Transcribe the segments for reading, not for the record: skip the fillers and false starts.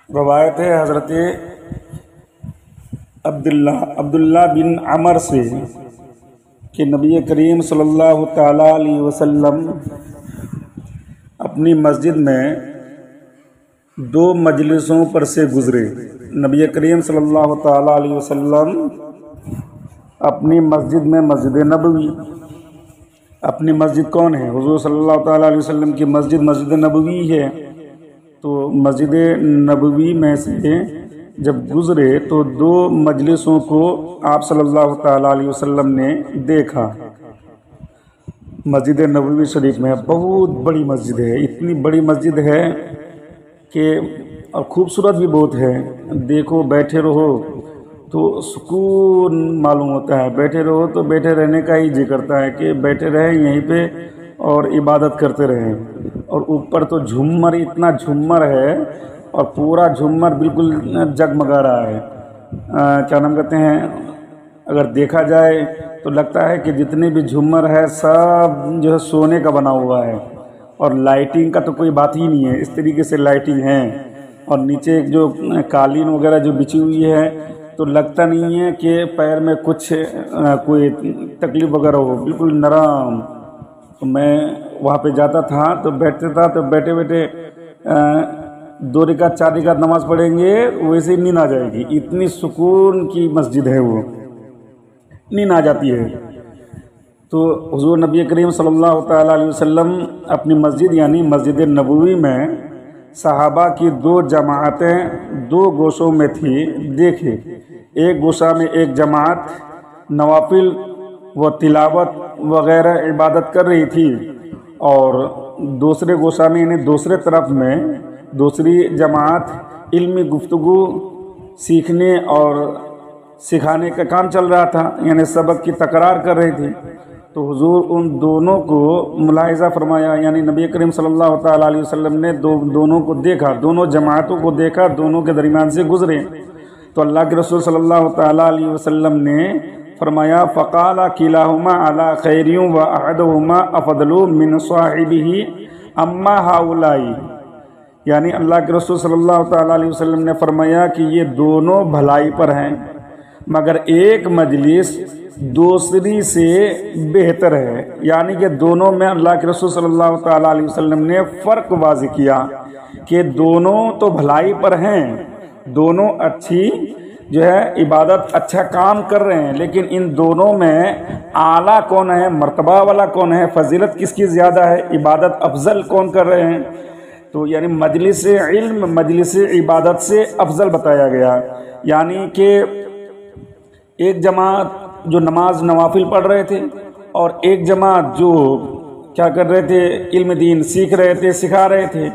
روایت ہے حضرت عبداللہ بن عمر سے کہ نبی کریم صلی اللہ تعالیٰ علیہ وسلم اپنی مسجد میں دو مجلسوں پر سے گزرے۔ نبی کریم صلی اللہ تعالیٰ علیہ وسلم اپنی مسجد میں مسجد نبوی، اپنی مسجد کون ہے؟ حضور صلی اللہ تعالیٰ علیہ وسلم کی مسجد مسجد نبوی ہے۔ تو مسجد نبوی میں سے جب گزرے تو دو مجلسوں کو آپ صلی اللہ تعالیٰ علیہ وسلم نے دیکھا۔ مسجد نبوی شریف میں بہت بڑی مسجد ہے، اتنی بڑی مسجد ہے کہ اور خوبصورت بھی بہت ہے۔ دیکھو بیٹھے رہو تو سکون معلوم ہوتا ہے، بیٹھے رہو تو بیٹھے رہنے کا ہی جی کرتا ہے کہ بیٹھے رہیں یہیں پہ اور عبادت کرتے رہیں۔ اور اوپر تو جھومر، اتنا جھومر ہے اور پورا جھومر بالکل جگمگا رہا ہے۔ کیا نام کہتے ہیں، اگر دیکھا جائے تو لگتا ہے کہ جتنے بھی جھومر ہے سب جو ہے سونے کا بنا ہوا ہے، اور لائٹنگ کا تو کوئی بات ہی نہیں ہے، اس طریقے سے لائٹنگ ہے۔ اور نیچے جو قالین وغیرہ جو بچھی ہوئی ہے تو لگتا نہیں ہے کہ پیر میں کچھ کوئی تکلیف وغیرہ ہو، بالکل نرم۔ تو میں وہاں پہ جاتا تھا تو بیٹھتا تھا تو بیٹھے بیٹھے 2 رکعت 4 رکعت نماز پڑھیں گے ویسے نیند آ جائے گی، اتنی سکون کی مسجد ہے، وہ نیند آ جاتی ہے۔ تو حضور نبی کریم صلی اللہ تعالیٰ علیہ وسلم اپنی مسجد یعنی مسجد نبوی میں صحابہ کی 2 جماعتیں 2 گوشوں میں تھی دیکھے۔ ایک گوشہ میں ایک جماعت نوافل و تلاوت وغیرہ عبادت کر رہی تھی، اور دوسرے گوشہ میں یعنی دوسرے طرف میں دوسری جماعت علمی گفتگو سیکھنے اور سکھانے کا کام چل رہا تھا، یعنی سبق کی تکرار کر رہی تھی۔ تو حضور ان دونوں کو ملاحظہ فرمایا، یعنی نبی کریم صلی اللہ تعالیٰ علیہ وسلم نے دونوں کو دیکھا، دونوں جماعتوں کو دیکھا، دونوں کے درمیان سے گزرے۔ تو اللہ کے رسول صلی اللہ تعالیٰ علیہ وسلم نے فرمایا فقال کلاہما علی خیریوں و احدہما افضل من صاحبہ اما ہؤلاء، یعنی اللہ کے رسول صلی اللہ تعالیٰ علیہ وسلم نے فرمایا کہ یہ دونوں بھلائی پر ہیں، مگر ایک مجلس دوسری سے بہتر ہے۔ یعنی کہ دونوں میں اللہ کے رسول صلی اللہ تعالیٰ علیہ وسلم نے فرق واضح کیا کہ دونوں تو بھلائی پر ہیں، دونوں اچھی جو ہے عبادت اچھا کام کر رہے ہیں، لیکن ان دونوں میں اعلیٰ کون ہے، مرتبہ والا کون ہے، فضیلت کس کی زیادہ ہے، عبادت افضل کون کر رہے ہیں۔ تو یعنی مجلس علم مجلس عبادت سے افضل بتایا گیا۔ یعنی کہ ایک جماعت جو نماز نوافل پڑھ رہے تھے، اور ایک جماعت جو کیا کر رہے تھے، علم دین سیکھ رہے تھے، سکھا رہے تھے۔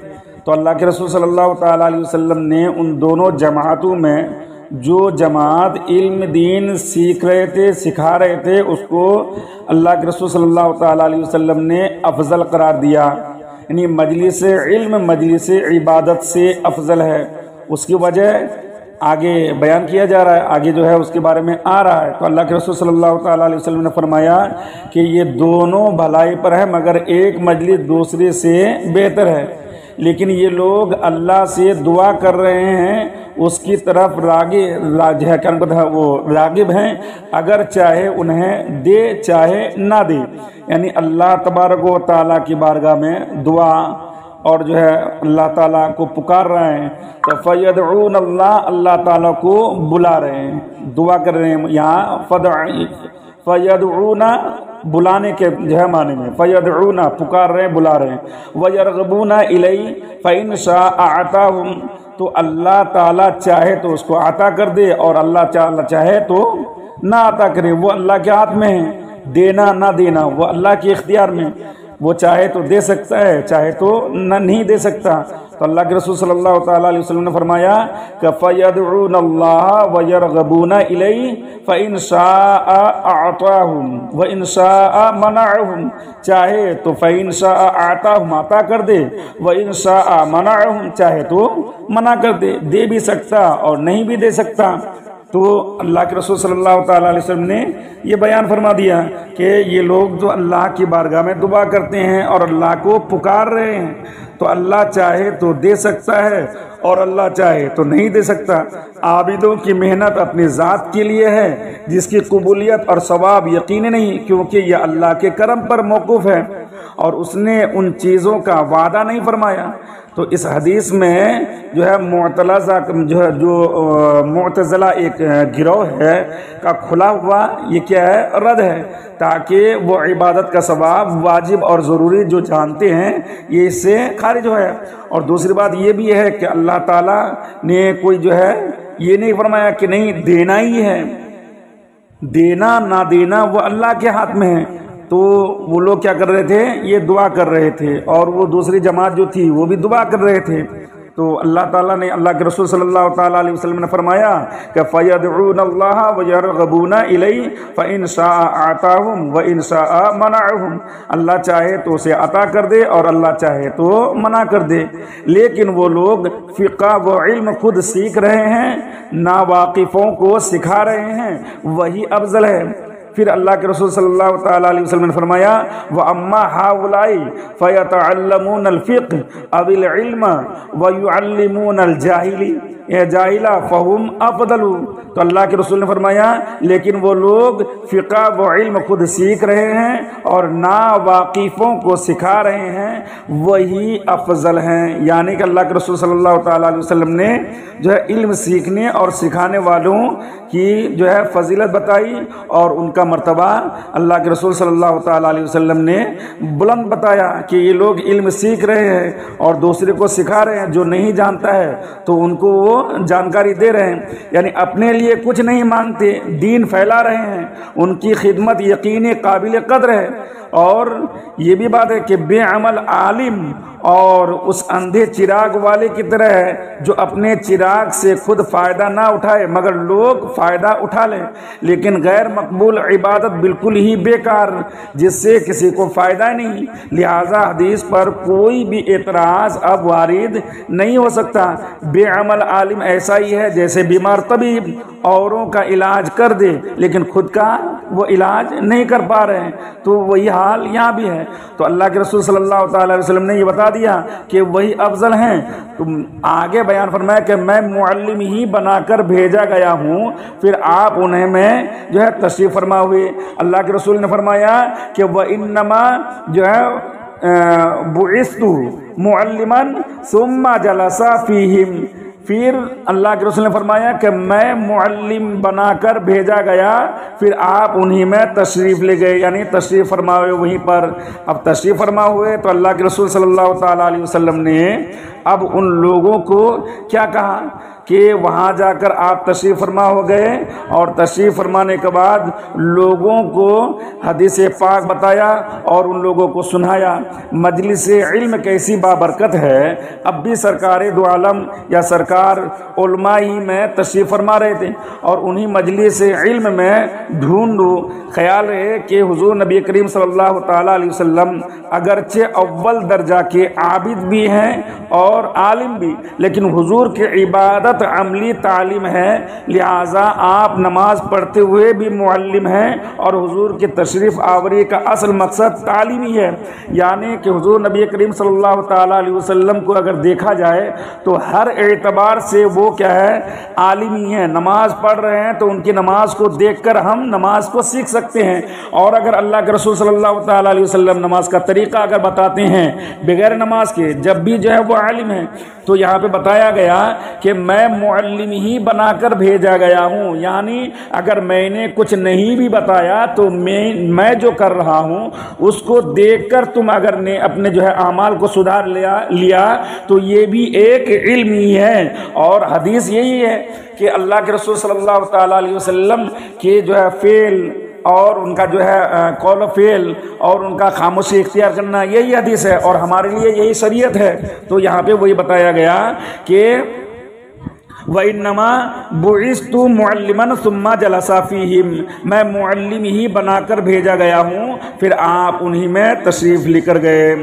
تو اللہ کے رسول صلی اللہ تعالیٰ علیہ وسلم نے ان دونوں جماعتوں میں جو جماعت علم دین سیکھ رہے تھے، سکھا رہے تھے، اس کو اللہ کے رسول صلی اللہ تعالیٰ علیہ وسلم نے افضل قرار دیا، یعنی مجلس علم مجلس عبادت سے افضل ہے۔ اس کی وجہ آگے بیان کیا جا رہا ہے، آگے جو ہے اس کے بارے میں آ رہا ہے۔ تو اللہ کے رسول صلی اللہ تعالیٰ علیہ وسلم نے فرمایا کہ یہ دونوں بھلائی پر ہے، مگر ایک مجلس دوسرے سے بہتر ہے۔ لیکن یہ لوگ اللہ سے دعا کر رہے ہیں، اس کی طرف راغب ہیں، اگر چاہے انہیں دے چاہے نہ دے، یعنی اللہ تبارک و تعالیٰ کی بارگاہ میں دعا اور جو ہے اللہ تعالیٰ کو پکار رہے ہیں۔ تو فیدعون اللہ تعالیٰ کو بلا رہے ہیں، دعا کر رہے ہیں۔ یہاں فیدعون بلانے کے جو ہے معنی میں، فیدعون پکار رہے ہیں، بلا رہے ہیں۔ ویرغبون الیہ فإن شاء اعطاہم، تو اللہ تعالیٰ چاہے تو اس کو عطا کر دے، اور اللہ تعالیٰ چاہے تو نہ عطا کرے۔ وہ اللہ کے ہاتھ میں ہے، دینا نہ دینا وہ اللہ کے اختیار میں، وہ چاہے تو دے سکتا ہے، چاہے تو نہیں دے سکتا۔ تو اللہ کے رسول صلی اللہ تعالیٰ علیہ وسلم نے فرمایا کہ فَيَدْعُونَ اللَّهَ وَيَرْغَبُونَ إِلَيْهِ فَإِنْ شَاءَ أَعْطَاهُمْ وَإِنْ شَاءَ مَنَعَهُمْ، چاہے تو فَإِنْ شَاءَ أَعْطَاهُمْ عطا کر دے، وَإِنْ شَاءَ مَنَعَهُمْ چاہے تو منع کر دے، دے بھی سکتا اور نہیں بھی دے سکتا۔ تو اللہ کے رسول صلی اللہ تعالیٰ علیہ وسلم نے یہ بیان فرما دیا کہ یہ لوگ جو اللہ کی بارگاہ میں دعا کرتے ہیں اور اللہ کو پکار رہے ہیں تو اللہ چاہے تو دے سکتا ہے اور اللہ چاہے تو نہیں دے سکتا۔ عابدوں کی محنت اپنی ذات کے لیے ہے جس کی قبولیت اور ثواب یقینی نہیں، کیونکہ یہ اللہ کے کرم پر موقوف ہے اور اس نے ان چیزوں کا وعدہ نہیں فرمایا۔ تو اس حدیث میں جو ہے معتزلہ ایک گروہ ہے کا کھلا ہوا یہ کیا ہے رد ہے، تاکہ وہ عبادت کا ثواب واجب اور ضروری جو جانتے ہیں یہ اس سے خارج ہے۔ اور دوسری بات یہ بھی ہے کہ اللہ تعالیٰ نے کوئی جو ہے یہ نہیں فرمایا کہ نہیں دینا ہی ہے، دینا نہ دینا وہ اللہ کے ہاتھ میں ہے۔ تو وہ لوگ کیا کر رہے تھے، یہ دعا کر رہے تھے، اور وہ دوسری جماعت جو تھی وہ بھی دعا کر رہے تھے۔ تو اللہ تعالیٰ نے، اللہ کے رسول صلی اللہ تعالیٰ علیہ وسلم نے فرمایا کہ فَيَدْعُونَ اللَّهَ وَيَرْغَبُونَ إِلَيْهِ فَإِنْ شَاءَ أَعْطَاهُمْ وَإِنْ شَاءَ مَنَعَهُمْ، اللہ چاہے تو اسے عطا کر دے اور اللہ چاہے تو منع کر دے۔ لیکن وہ لوگ فقہ و علم خود سیکھ رہے ہیں، ناواقفوں کو سکھا رہے ہیں، وہی افضل ہے۔ پھر اللہ کے رسول صلی اللہ تعالیٰ علیہ وسلم نے فرمایا وَأَمَّا هَؤُلَاءِ فَيَتَعَلَّمُونَ الْفِقْهَ أَوِ الْعِلْمَ وَيُعَلِّمُونَ الْجَاهِلَ فَهُمْ أَفْضَلُ۔ تو اللہ کے رسول نے فرمایا لیکن وہ لوگ فقہ و علم خود سیکھ رہے ہیں اور ناواقفوں کو سکھا رہے ہیں، وہی افضل ہیں۔ یعنی کہ اللہ کے رسول صلی اللہ تعالیٰ علیہ وسلم نے جو ہے علم سیکھنے اور سکھانے والوں کی جو ہے فضیلت بتائی اور ان کا مرتبہ اللہ کے رسول صلی اللہ تعالیٰ علیہ وسلم نے بلند بتایا کہ یہ لوگ علم سیکھ رہے ہیں اور دوسرے کو سکھا رہے ہیں، جو نہیں جانتا ہے تو ان کو وہ جانکاری دے رہے ہیں، یعنی اپنے لیے کچھ نہیں مانگتے، دین پھیلا رہے ہیں، ان کی خدمت یقینی قابل قدر ہے۔ اور یہ بھی بات ہے کہ بے عمل عالم اور اس اندھے چراغ والے کی طرح ہے جو اپنے چراغ سے خود فائدہ نہ اٹھائے مگر لوگ فائدہ اٹھا لیں، لیکن غیر مقبول عبادت بالکل ہی بیکار جس سے کسی کو فائدہ نہیں، لہذا حدیث پر کوئی بھی اعتراض اب وارد نہیں ہو سکتا۔ بے عمل عالم ایسا ہی ہے جیسے بیمار طبیب اوروں کا علاج کر دے لیکن خود کا وہ علاج نہیں کر پا رہے ہیں، تو وہی حال یہاں بھی ہے۔ تو اللہ کے رسول صلی اللہ تعالیٰ علیہ وسلم نے یہ بتا دیا کہ وہی افضل ہیں۔ تو آگے بیان فرمایا کہ میں معلم ہی بنا کر بھیجا گیا ہوں، پھر آپ انہیں میں جو ہے تشریف فرما ہوئے۔ اللہ کے رسول نے فرمایا کہ وَإِنَّمَا جو ہے بُعِثْتُ مُعَلِّمًا ثُمَّ جَلَسَ فِيهِمْ، پھر اللہ کے رسول نے فرمایا کہ میں معلم بنا کر بھیجا گیا، پھر آپ انہی میں تشریف لے گئے، یعنی تشریف فرما ہوئے وہیں پر۔ اب تشریف فرما ہوئے تو اللہ کے رسول صلی اللہ تعالیٰ علیہ وسلم نے اب ان لوگوں کو کیا کہا کہ وہاں جا کر آپ تشریف فرما ہو گئے اور تشریف فرمانے کے بعد لوگوں کو حدیث پاک بتایا اور ان لوگوں کو سنایا۔ مجلس علم کیسی بابرکت ہے، اب بھی سرکار دو عالم یا سرکار علماء ہی میں تشریف فرما رہے تھے اور انہی مجلس علم میں ڈھونڈو۔ خیال ہے کہ حضور نبی کریم صلی اللہ تعالیٰ علیہ وسلم اگرچہ اول درجہ کے عابد بھی ہیں اور عالم بھی، لیکن حضور کی عبادت عملی تعلیم ہے، لہٰذا آپ نماز پڑھتے ہوئے بھی معلم ہیں اور حضور کی تشریف آوری کا اصل مقصد تعلیمی ہے۔ یعنی کہ حضور نبی کریم صلی اللہ تعالیٰ علیہ وسلم کو اگر دیکھا جائے تو ہر اعتبار سے وہ کیا ہے، عالم ہی ہیں۔ نماز پڑھ رہے ہیں تو ان کی نماز کو دیکھ کر ہم نماز کو سیکھ سکتے ہیں، اور اگر اللہ کے رسول صلی اللہ تعالیٰ علیہ وسلم نماز کا طریقہ اگر بتاتے ہیں بغیر نماز کے، جب بھی جو ہے وہ عالم ہے، تو یہاں پہ بتایا گیا کہ میں معلم ہی بنا کر بھیجا گیا ہوں، یعنی اگر میں نے کچھ نہیں بھی بتایا تو میں جو کر رہا ہوں اس کو دیکھ کر تم اگر نے اپنے جو ہے اعمال کو سدھار لیا تو یہ بھی ایک علم ہی ہے۔ اور حدیث یہی ہے کہ اللہ کے رسول صلی اللہ تعالیٰ علیہ وسلم کے جو ہے فعل اور ان کا جو ہے قول و فعل اور ان کا خاموشی اختیار کرنا، یہی حدیث ہے اور ہمارے لیے یہی شریعت ہے۔ تو یہاں پہ وہی بتایا گیا کہ وَإِنَّمَا بُعِثْتُ مُعَلِّمًا ثُمَّ جَلَسَ فِيهِمْ، میں معلم ہی بنا کر بھیجا گیا ہوں، پھر آپ انہی میں تشریف لے کر گئے۔